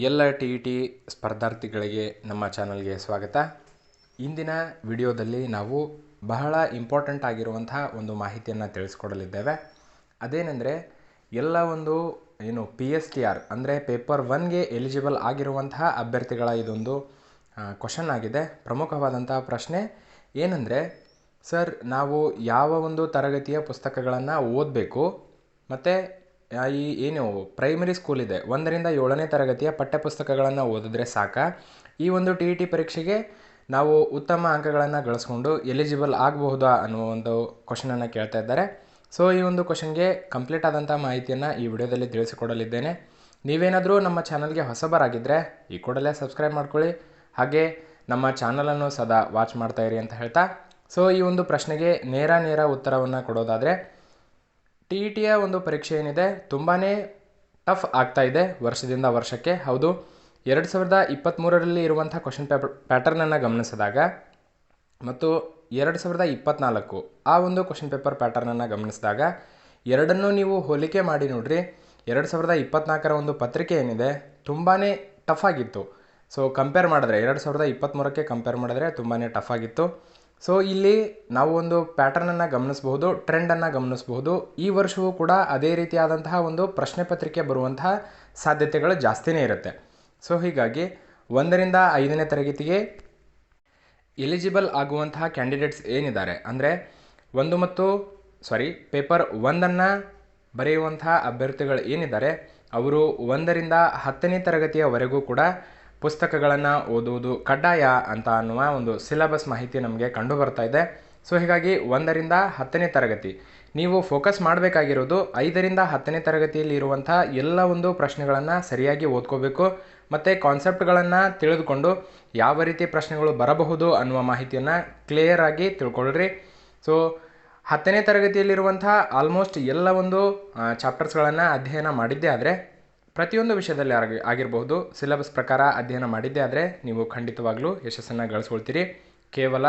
ಎಲ್ಲ ಟಿ ಸ್ಪರ್ಧಾರ್ಥಿಗಳಿಗೆ ನಮ್ಮ ಚಾನಲ್ಗೆ ಸ್ವಾಗತ. ಇಂದಿನ ವಿಡಿಯೋದಲ್ಲಿ ನಾವು ಬಹಳ ಇಂಪಾರ್ಟೆಂಟ್ ಆಗಿರುವಂತಹ ಒಂದು ಮಾಹಿತಿಯನ್ನು ತಿಳಿಸ್ಕೊಡಲಿದ್ದೇವೆ. ಅದೇನೆಂದರೆ ಎಲ್ಲ ಒಂದು PSTR ಅಂದರೆ ಪೇಪರ್ 1ಗೆ ಎಲಿಜಿಬಲ್ ಆಗಿರುವಂತಹ ಅಭ್ಯರ್ಥಿಗಳ ಇದೊಂದು ಕ್ವಶನ್ ಆಗಿದೆ. ಪ್ರಮುಖವಾದಂತಹ ಪ್ರಶ್ನೆ ಏನೆಂದರೆ, ಸರ್ ನಾವು ಯಾವ ಒಂದು ತರಗತಿಯ ಪುಸ್ತಕಗಳನ್ನು ಓದಬೇಕು ಮತ್ತು ಏನು ಪ್ರೈಮರಿ ಸ್ಕೂಲ್ ಇದೆ 1ರಿಂದ 7ನೇ ತರಗತಿಯ ಪಠ್ಯಪುಸ್ತಕಗಳನ್ನು ಓದಿದ್ರೆ ಸಾಕ ಈ ಒಂದು ಟಿ ಪರೀಕ್ಷೆಗೆ ನಾವು ಉತ್ತಮ ಅಂಕಗಳನ್ನು ಗಳಿಸ್ಕೊಂಡು ಎಲಿಜಿಬಲ್ ಆಗಬಹುದಾ ಅನ್ನೋ ಒಂದು ಕ್ವಶನನ್ನು ಕೇಳ್ತಾ ಇದ್ದಾರೆ. ಸೊ ಈ ಒಂದು ಕ್ವಶನ್ಗೆ ಕಂಪ್ಲೀಟ್ ಆದಂಥ ಮಾಹಿತಿಯನ್ನು ಈ ವಿಡಿಯೋದಲ್ಲಿ ತಿಳಿಸಿಕೊಡಲಿದ್ದೇನೆ. ನೀವೇನಾದರೂ ನಮ್ಮ ಚಾನಲ್ಗೆ ಹೊಸಬರಾಗಿದ್ದರೆ ಈ ಕೂಡಲೇ ಸಬ್ಸ್ಕ್ರೈಬ್ ಮಾಡ್ಕೊಳ್ಳಿ, ಹಾಗೆ ನಮ್ಮ ಚಾನಲನ್ನು ಸದಾ ವಾಚ್ ಮಾಡ್ತಾ ಇರಿ ಅಂತ ಹೇಳ್ತಾ, ಸೊ ಈ ಒಂದು ಪ್ರಶ್ನೆಗೆ ನೇರ ಉತ್ತರವನ್ನು ಕೊಡೋದಾದರೆ, ಟಿಯ ಒಂದು ಪರೀಕ್ಷೆ ಏನಿದೆ ತುಂಬಾ ಟಫ್ ಆಗ್ತಾ ಇದೆ ವರ್ಷದಿಂದ ವರ್ಷಕ್ಕೆ. ಹೌದು, 2023ರಲ್ಲಿ ಇರುವಂಥ ಕ್ವಶನ್ ಪ್ಯಾಟರ್ನನ್ನು ಗಮನಿಸಿದಾಗ ಮತ್ತು 2024 ಆ ಒಂದು ಕ್ವಶನ್ ಪೇಪರ್ ಪ್ಯಾಟರ್ನನ್ನು ಗಮನಿಸಿದಾಗ ಎರಡನ್ನೂ ನೀವು ಹೋಲಿಕೆ ಮಾಡಿ ನೋಡ್ರಿ. 2024ರ ಒಂದು ಪತ್ರಿಕೆ ಏನಿದೆ ತುಂಬಾ ಟಫ್ ಆಗಿತ್ತು. ಸೊ ಕಂಪೇರ್ ಮಾಡಿದ್ರೆ 2023ಕ್ಕೆ ಕಂಪೇರ್ ಮಾಡಿದ್ರೆ ತುಂಬಾ ಟಫ್ ಆಗಿತ್ತು. ಸೊ ಇಲ್ಲಿ ನಾವು ಒಂದು ಪ್ಯಾಟರ್ನನ್ನು ಗಮನಿಸಬಹುದು, ಟ್ರೆಂಡನ್ನು ಗಮನಿಸಬಹುದು. ಈ ವರ್ಷವೂ ಕೂಡ ಅದೇ ರೀತಿಯಾದಂತಹ ಒಂದು ಪ್ರಶ್ನೆ ಪತ್ರಿಕೆ ಬರುವಂತಹ ಸಾಧ್ಯತೆಗಳು ಜಾಸ್ತಿನೇ ಇರುತ್ತೆ. ಸೊ ಹೀಗಾಗಿ 1ರಿಂದ 5ನೇ ತರಗತಿಗೆ ಎಲಿಜಿಬಲ್ ಆಗುವಂತಹ ಕ್ಯಾಂಡಿಡೇಟ್ಸ್ ಏನಿದ್ದಾರೆ ಅಂದರೆ ಪೇಪರ್ 1ಅನ್ನು ಬರೆಯುವಂತಹ ಅಭ್ಯರ್ಥಿಗಳು ಏನಿದ್ದಾರೆ ಅವರು 1ರಿಂದ 10ನೇ ತರಗತಿಯವರೆಗೂ ಕೂಡ ಪುಸ್ತಕಗಳನ್ನು ಓದುವುದು ಕಡ್ಡಾಯ ಅಂತ ಅನ್ನುವ ಒಂದು ಸಿಲೆಬಸ್ ಮಾಹಿತಿ ನಮಗೆ ಕಂಡು ಬರ್ತಾ ಇದೆ. ಸೊ ಹೀಗಾಗಿ 1ರಿಂದ 10ನೇ ತರಗತಿ ನೀವು ಫೋಕಸ್ ಮಾಡಬೇಕಾಗಿರೋದು 5ರಿಂದ 10ನೇ ತರಗತಿಯಲ್ಲಿ ಇರುವಂಥ ಎಲ್ಲ ಒಂದು ಪ್ರಶ್ನೆಗಳನ್ನು ಸರಿಯಾಗಿ ಓದ್ಕೋಬೇಕು ಮತ್ತು ಕಾನ್ಸೆಪ್ಟ್ಗಳನ್ನು ತಿಳಿದುಕೊಂಡು ಯಾವ ರೀತಿ ಪ್ರಶ್ನೆಗಳು ಬರಬಹುದು ಅನ್ನುವ ಮಾಹಿತಿಯನ್ನು ಕ್ಲಿಯರ್ ಆಗಿ ತಿಳ್ಕೊಳ್ರಿ. ಸೊ 10ನೇ ತರಗತಿಯಲ್ಲಿರುವಂಥ ಆಲ್ಮೋಸ್ಟ್ ಎಲ್ಲ ಒಂದು ಚಾಪ್ಟರ್ಸ್ಗಳನ್ನು ಅಧ್ಯಯನ ಮಾಡಿದ್ದೇ ಆದರೆ, ಪ್ರತಿಯೊಂದು ವಿಷಯದಲ್ಲಿ ಆಗಿರಬಹುದು ಸಿಲೆಬಸ್ ಪ್ರಕಾರ ಅಧ್ಯಯನ ಮಾಡಿದ್ದೇ ಆದರೆ ನೀವು ಖಂಡಿತವಾಗ್ಲೂ ಯಶಸ್ಸನ್ನು ಗಳಿಸ್ಕೊಳ್ತೀರಿ. ಕೇವಲ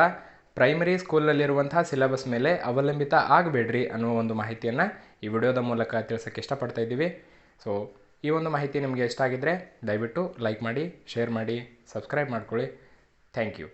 ಪ್ರೈಮರಿ ಸ್ಕೂಲಲ್ಲಿರುವಂಥ ಸಿಲೆಬಸ್ ಮೇಲೆ ಅವಲಂಬಿತ ಆಗಬೇಡ್ರಿ ಅನ್ನೋ ಒಂದು ಮಾಹಿತಿಯನ್ನು ಈ ವಿಡಿಯೋದ ಮೂಲಕ ತಿಳಿಸೋಕ್ಕೆ ಇಷ್ಟಪಡ್ತಾ ಇದ್ದೀವಿ. ಸೊ ಈ ಒಂದು ಮಾಹಿತಿ ನಿಮಗೆ ಇಷ್ಟ ಆಗಿದ್ದರೆ ದಯವಿಟ್ಟು ಲೈಕ್ ಮಾಡಿ, ಶೇರ್ ಮಾಡಿ, ಸಬ್ಸ್ಕ್ರೈಬ್ ಮಾಡ್ಕೊಳ್ಳಿ. Thank you.